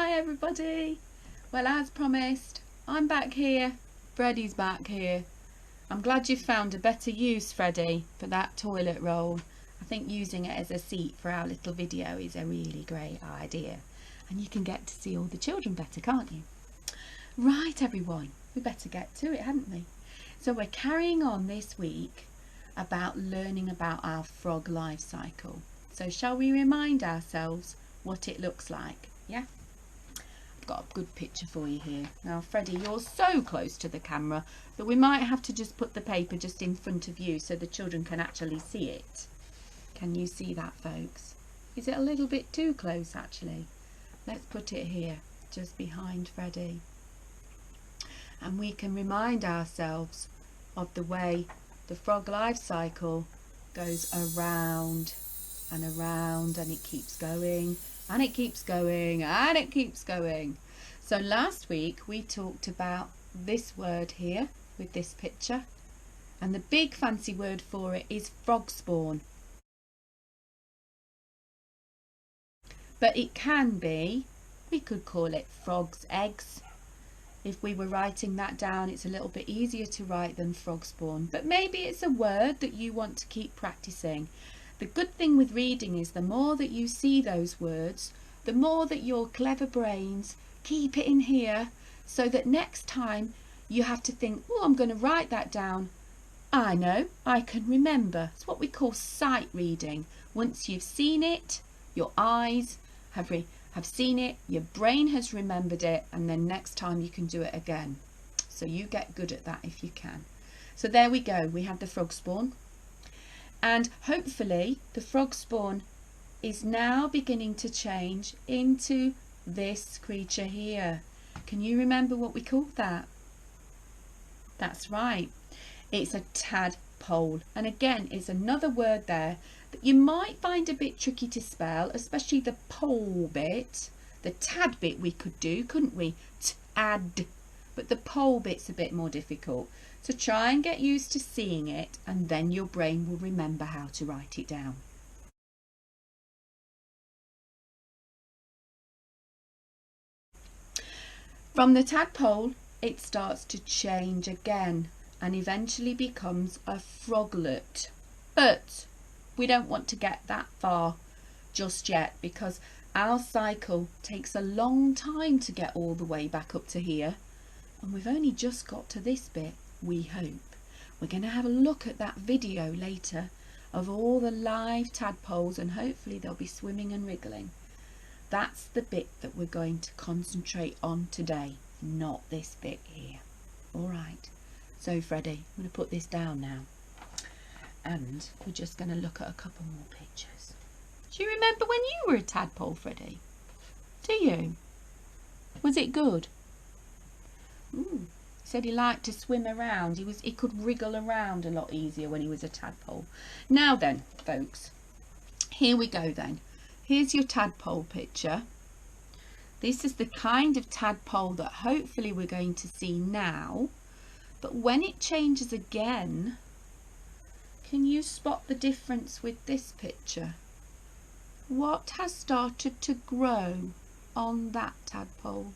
Hi everybody. Well, as promised, I'm back here. Freddie's back here. I'm glad you found a better use, Freddie, for that toilet roll. I think using it as a seat for our little video is a really great idea. And you can get to see all the children better, can't you? Right, everyone, we better get to it, hadn't we? So we're carrying on this week about learning about our frog life cycle. So shall we remind ourselves what it looks like? Yeah? I've got a good picture for you here. Now, Freddie, you're so close to the camera that we might have to just put the paper just in front of you so the children can actually see it. Can you see that, folks? Is it a little bit too close, actually? Let's put it here, just behind Freddie. And we can remind ourselves of the way the frog life cycle goes around and around, and it keeps going and it keeps going and it keeps going. So last week we talked about this word here with this picture, and the big fancy word for it is frog spawn. But it can be, we could call it frog's eggs. If we were writing that down, it's a little bit easier to write than frog spawn, but maybe it's a word that you want to keep practicing. The good thing with reading is the more that you see those words, the more that your clever brains keep it in here, so that next time you have to think, oh, I'm going to write that down. I know, I can remember. It's what we call sight reading. Once you've seen it, your eyes have seen it, your brain has remembered it, and then next time you can do it again. So you get good at that if you can. So there we go, we have the frog spawn. And hopefully the frog spawn is now beginning to change into this creature here. Can you remember what we called that? That's right. It's a tadpole. And again, it's another word there that you might find a bit tricky to spell, especially the pole bit. The tad bit we could do, couldn't we? Tad. But the pole bit's a bit more difficult. So try and get used to seeing it, and then your brain will remember how to write it down. From the tadpole, it starts to change again and eventually becomes a froglet. But we don't want to get that far just yet, because our cycle takes a long time to get all the way back up to here, and we've only just got to this bit, we hope. We're going to have a look at that video later of all the live tadpoles, and hopefully they'll be swimming and wriggling. That's the bit that we're going to concentrate on today, not this bit here. All right, so Freddie, I'm going to put this down now, and we're just going to look at a couple more pictures. Do you remember when you were a tadpole, Freddie? Do you? Was it good? He said he liked to swim around. He could wriggle around a lot easier when he was a tadpole. Now then, folks, here we go then. Here's your tadpole picture. This is the kind of tadpole that hopefully we're going to see now. But when it changes again, can you spot the difference with this picture? What has started to grow on that tadpole?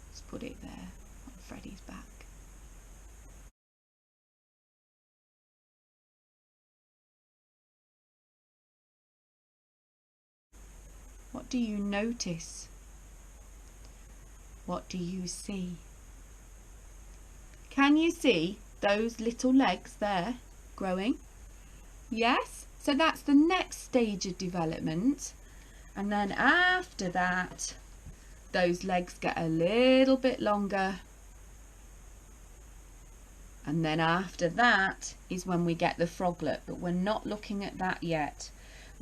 Let's put it there on Freddie's back. What do you notice? What do you see? Can you see those little legs there growing? Yes? So that's the next stage of development. And then after that, those legs get a little bit longer. And then after that is when we get the froglet, but we're not looking at that yet.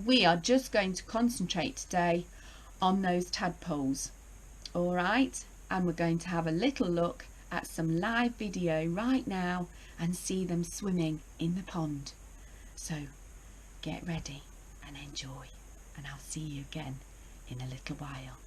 We are just going to concentrate today on those tadpoles. All right, and we're going to have a little look at some live video right now and see them swimming in the pond. So get ready and enjoy, and I'll see you again in a little while.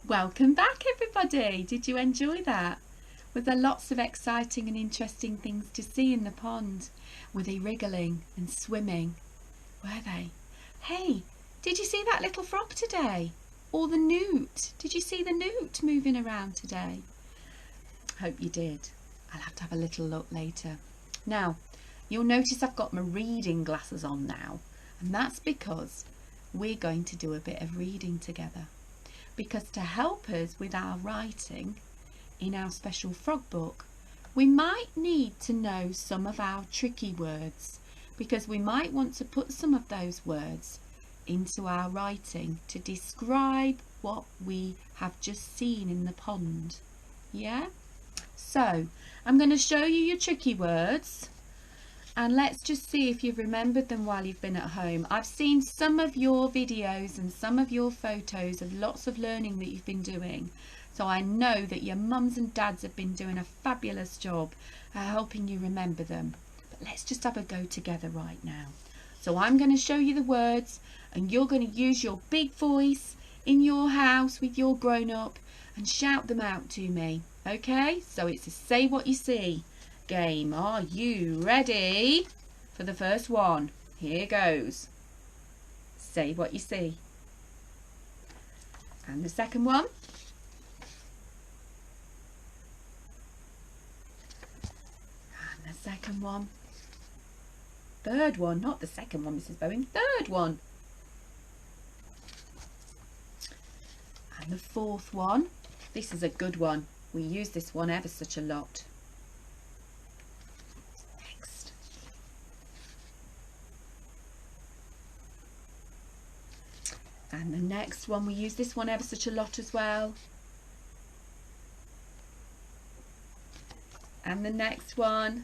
Welcome back, everybody. Did you enjoy that? Were there lots of exciting and interesting things to see in the pond? Were they wriggling and swimming? Were they? Hey, did you see that little frog today? Or the newt? Did you see the newt moving around today? Hope you did. I'll have to have a little look later. Now, you'll notice I've got my reading glasses on now, and that's because we're going to do a bit of reading together. Because to help us with our writing in our special frog book, we might need to know some of our tricky words, because we might want to put some of those words into our writing to describe what we have just seen in the pond. Yeah? So, I'm going to show you your tricky words, and let's just see if you've remembered them while you've been at home. I've seen some of your videos and some of your photos of lots of learning that you've been doing. So I know that your mums and dads have been doing a fabulous job helping you remember them. But let's just have a go together right now. So I'm going to show you the words, and you're going to use your big voice in your house with your grown-up and shout them out to me. Okay? So it's a say what you see game. Are you ready for the first one? Here goes. Say what you see. And the second one. And the second one. Third one, not the second one, Mrs Bowen. Third one. And the fourth one. This is a good one. We use this one ever such a lot. And the next one, we use this one ever such a lot as well. And the next one.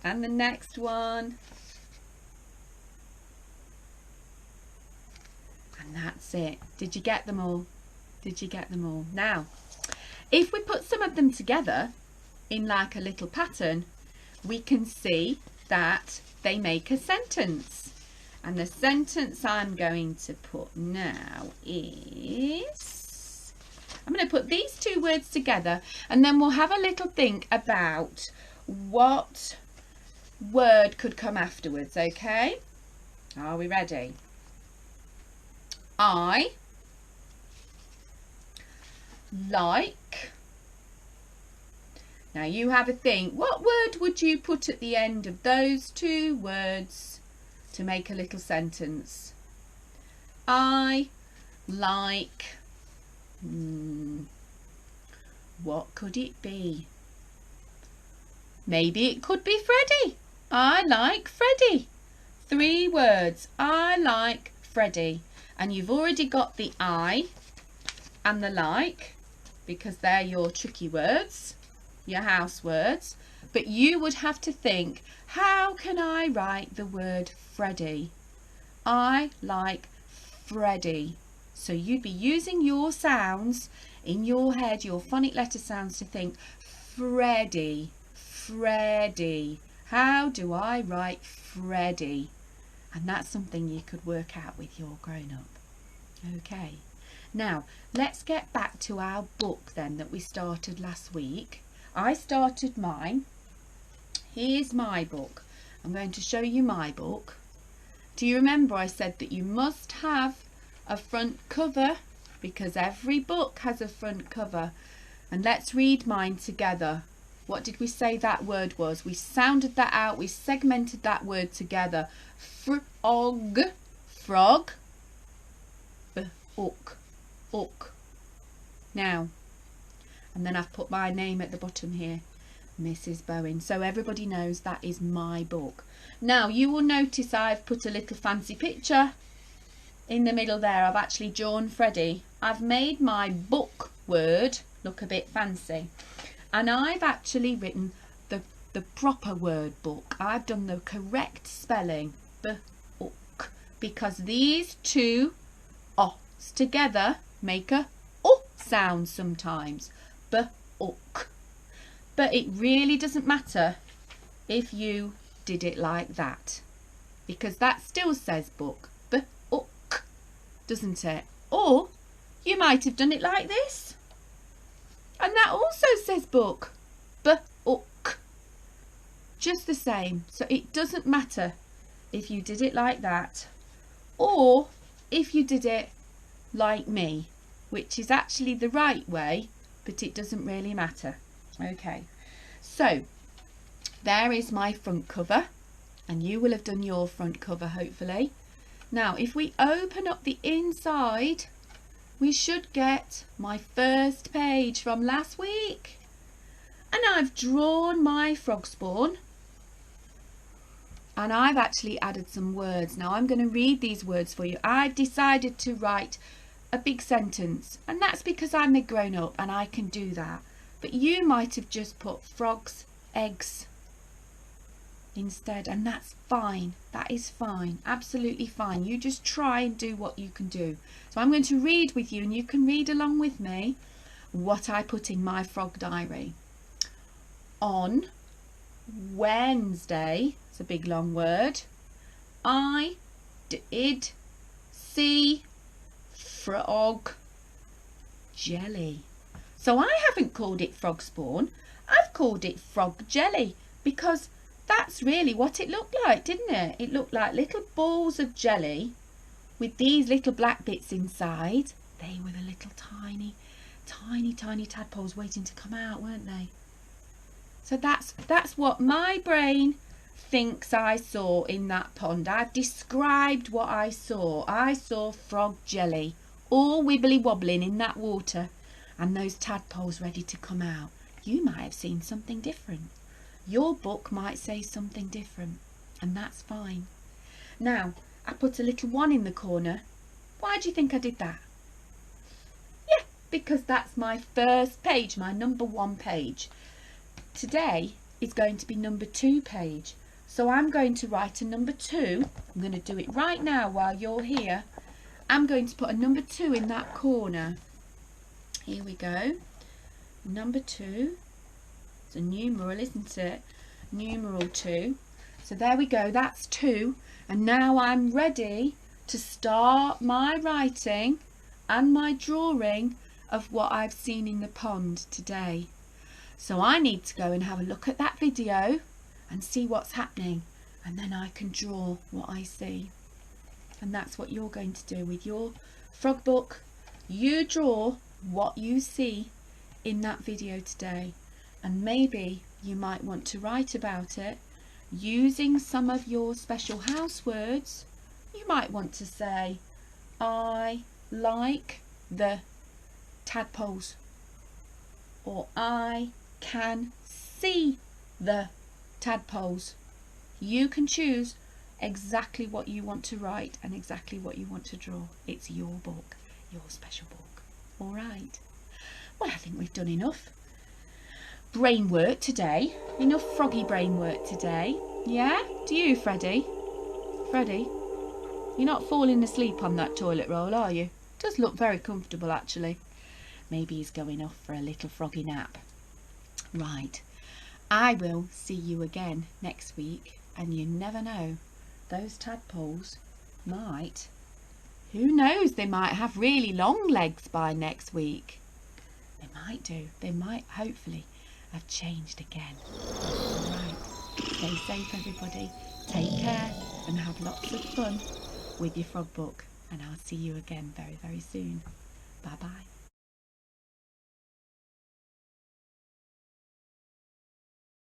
And the next one. And that's it. Did you get them all? Did you get them all? Now, if we put some of them together in like a little pattern, we can see that they make a sentence. And the sentence I'm going to put now is, I'm going to put these two words together, and then we'll have a little think about what word could come afterwards, okay? Are we ready? I like. Now you have a think. What word would you put at the end of those two words to make a little sentence? I like. What could it be? Maybe it could be Freddie. I like Freddie. 3 words. I like Freddie. And you've already got the I and the like, because they're your tricky words, your house words. But you would have to think, how can I write the word Freddie? I like Freddie. So you'd be using your sounds in your head, your phonic letter sounds, to think Freddie, Freddie. How do I write Freddie? And that's something you could work out with your grown-up. Okay. Now, let's get back to our book then that we started last week. I started mine. Here's my book. I'm going to show you my book. Do you remember I said that you must have a front cover, because every book has a front cover? And let's read mine together. What did we say that word was? We sounded that out. We segmented that word together. Frog, frog, ook, ook. Now, and then I've put my name at the bottom here, Mrs Bowen, so everybody knows that is my book. Now you will notice I've put a little fancy picture in the middle there. I've actually drawn Freddie. I've made my book word look a bit fancy, and I've actually written the proper word book. I've done the correct spelling, book, because these two O's together make a O sound sometimes, book. But it really doesn't matter if you did it like that, because that still says book, doesn't it? Or you might have done it like this. And that also says book. Book. Just the same. So it doesn't matter if you did it like that or if you did it like me, which is actually the right way, but it doesn't really matter. Okay, so there is my front cover, and you will have done your front cover hopefully. Now if we open up the inside, we should get my first page from last week. And I've drawn my frog spawn, and I've actually added some words. Now I'm going to read these words for you. I've decided to write a big sentence, and that's because I'm a grown up and I can do that. But you might have just put frogs, eggs instead, and that's fine. That is fine, absolutely fine. You just try and do what you can do. So I'm going to read with you, and you can read along with me what I put in my frog diary. On Wednesday, it's a big long word, I did see frog jelly. So I haven't called it frog spawn, I've called it frog jelly, because that's really what it looked like, didn't it? It looked like little balls of jelly with these little black bits inside. They were the little tiny tadpoles waiting to come out, weren't they? So that's what my brain thinks I saw in that pond. I've described what I saw. I saw frog jelly all wibbly wobbling in that water, and those tadpoles ready to come out. You might have seen something different. Your book might say something different, and that's fine. Now, I put a little 1 in the corner. Why do you think I did that? Yeah, because that's my first page, my number 1 page. Today is going to be number 2 page. So I'm going to write a number 2. I'm going to do it right now while you're here. I'm going to put a number 2 in that corner. Here we go. Number 2. It's a numeral, isn't it? Numeral 2. So there we go, that's 2. And now I'm ready to start my writing and my drawing of what I've seen in the pond today. So I need to go and have a look at that video and see what's happening, and then I can draw what I see. And that's what you're going to do with your frog book. You draw what you see in that video today, and maybe you might want to write about it using some of your special house words. You might want to say, I like the tadpoles, or I can see the tadpoles. You can choose exactly what you want to write and exactly what you want to draw. It's your book, your special book. All right. Well, I think we've done enough brain work today. Enough froggy brain work today. Yeah? Do you, Freddie? Freddie, you're not falling asleep on that toilet roll, are you? Does look very comfortable, actually. Maybe he's going off for a little froggy nap. Right. I will see you again next week, and you never know, those tadpoles might, who knows, they might have really long legs by next week. They might do. They might hopefully have changed again. Right. Stay safe, everybody. Take care and have lots of fun with your frog book, and I'll see you again very, very soon. Bye bye.